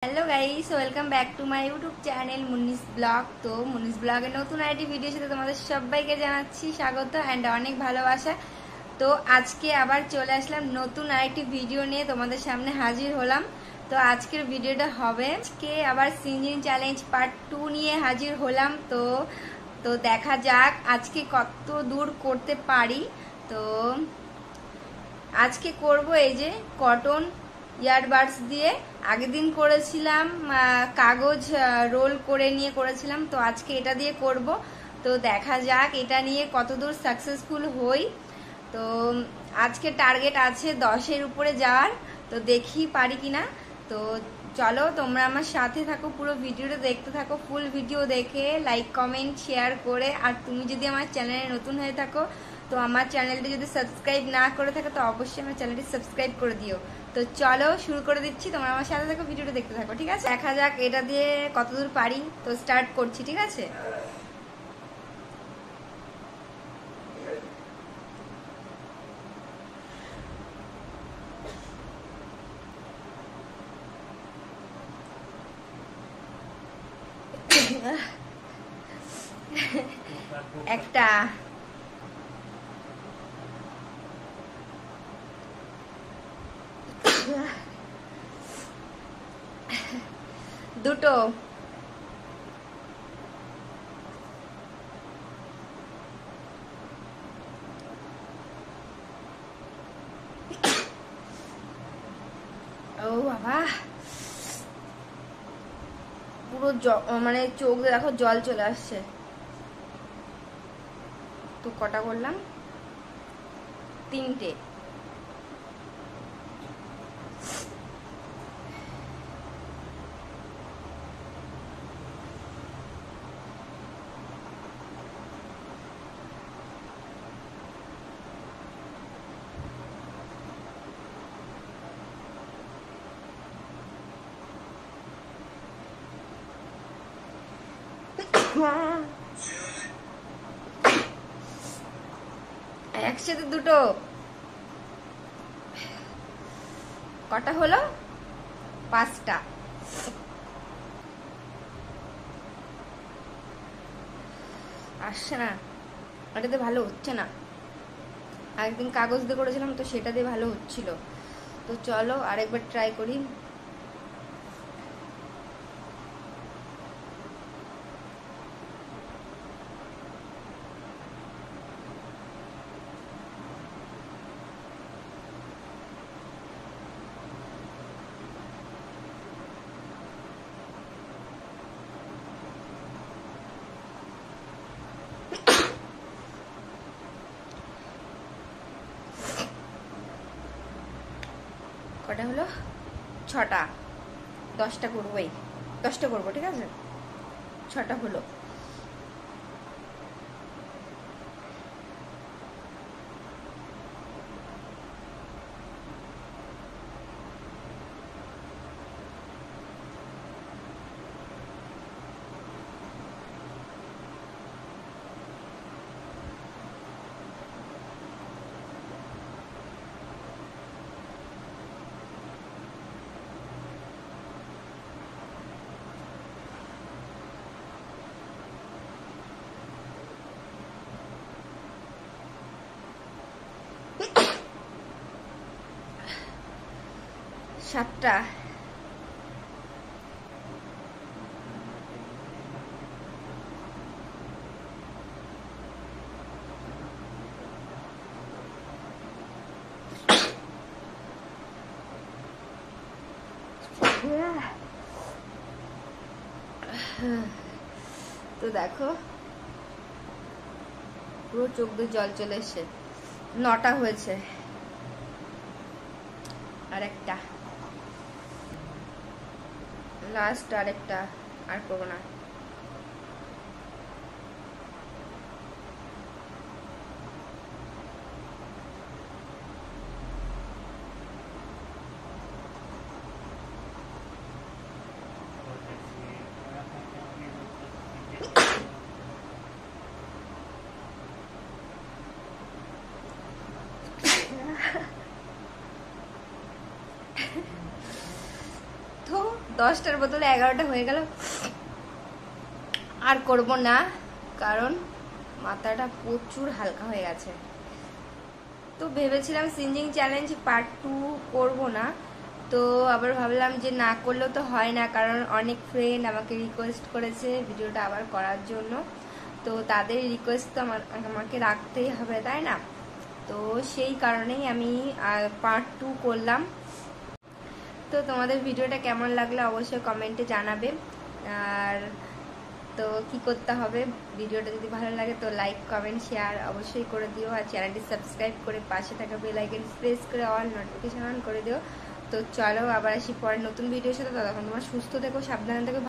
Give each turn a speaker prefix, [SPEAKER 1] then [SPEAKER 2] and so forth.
[SPEAKER 1] Hello guys, welcome back to my YouTube channel মুন্নিস blog. তো মুন্নিস ব্লগের নতুন আইটি ভিডিওর সাথে তোমাদের সবাইকে জানাচ্ছি স্বাগত অ্যান্ড অনেক ভালোবাসা। তো আজকে আবার চলে আসলাম নতুন আইটি ভিডিও নিয়ে, তোমাদের সামনে হাজির হলাম। তো আজকের ভিডিওটা হবে, আজকে আবার সিঞ্জিন চ্যালেঞ্জ পার্ট 2 নিয়ে হাজির হলাম। তো তো দেখা যাক আজকে কত দূর করতে পারি। তো আজকে করব এই যে কটন ইয়ারবাডস দিয়ে। আগের দিন করেছিলাম কাগজ রোল করে নিয়ে করেছিলাম, তো আজকে এটা দিয়ে করব। তো দেখা যাক এটা নিয়ে কতদূর সাকসেসফুল হই। তো আজকে টার্গেট আছে 10-এর উপরে যাওয়ার, তো দেখি পারি কিনা। তো চলো তোমরা আমার সাথে থাকো, পুরো ভিডিওটা দেখতে থাকো, ফুল ভিডিও দেখে লাইক কমেন্ট শেয়ার করে। আর তুমি যদি আমার চ্যানেলে নতুন হয়ে থাকো, তো আমার চ্যানেলটি যদি সাবস্ক্রাইব না করে থাকো, তো অবশ্যই আমার চ্যানেলটি সাবস্ক্রাইব করে দিও। তো চলো শুরু করে দিচ্ছি, তোমরা আমার সাথে থাকো, ভিডিওটা দেখতে থাকো, ঠিক আছে? দেখা যাক এটা দিয়ে কতদূর পারি। তো স্টার্ট করছি, ঠিক আছে? একটা, দুটো, ও বাবা পুরো মানে চোখ দেখো জল চলে আসছে। তো কটা করলাম? 3টে। একসাথে দুটো। কটা হলো? 5টা। আসছে না, ওটাতে ভালো হচ্ছে না। একদিন কাগজ দিয়ে করেছিলাম, তো সেটা দিয়ে ভালো হচ্ছিল। তো চলো আরেকবার ট্রাই করি। কটা হলো? 6টা। 10টা করবোই, 10টা করবো, ঠিক আছে? 6টা হলো। সাতটা। তো দেখো পুরো চোখ দিয়ে জল চলে এসছে। 9টা হয়েছে। আরেকটা, লাস্ট আরেকটা, আর করবো না। তো 10টার বোতলে 11টা হয়ে গেল। আর করব না, কারণ মাথাটা প্রচুর হালকা হয়ে গেছে। তো ভেবেছিলাম সিঞ্জিং চ্যালেঞ্জ পার্ট 2 করব না, তো আবার ভাবলাম যে না করলেও তো হয় না, কারণ অনেক ফ্রেন্ড আমাকে রিকোয়েস্ট করেছে ভিডিওটা আবার করার জন্য। তো তাদের রিকোয়েস্ট তো আমাকে রাখতেই হবে, তাই না? তো সেই কারণেই আমি পার্ট 2 করলাম। তো তোমাদের ভিডিওটা কেমন লাগলো অবশ্যই কমেন্টে জানাবে। আর তো কি করতে হবে, ভিডিওটা যদি ভালো লাগে তো লাইক কমেন্ট শেয়ার অবশ্যই করে দিও, আর চ্যানেলটি সাবস্ক্রাইব করে পাশে থাকা বেল আইকন প্রেস করে অল নোটিফিকেশন অন করে দিও। তো চলো আবার আসি পরে নতুন ভিডিওর সাথে। ততক্ষণ তোমার সুস্থ থেকো, সাবধানে থেকো।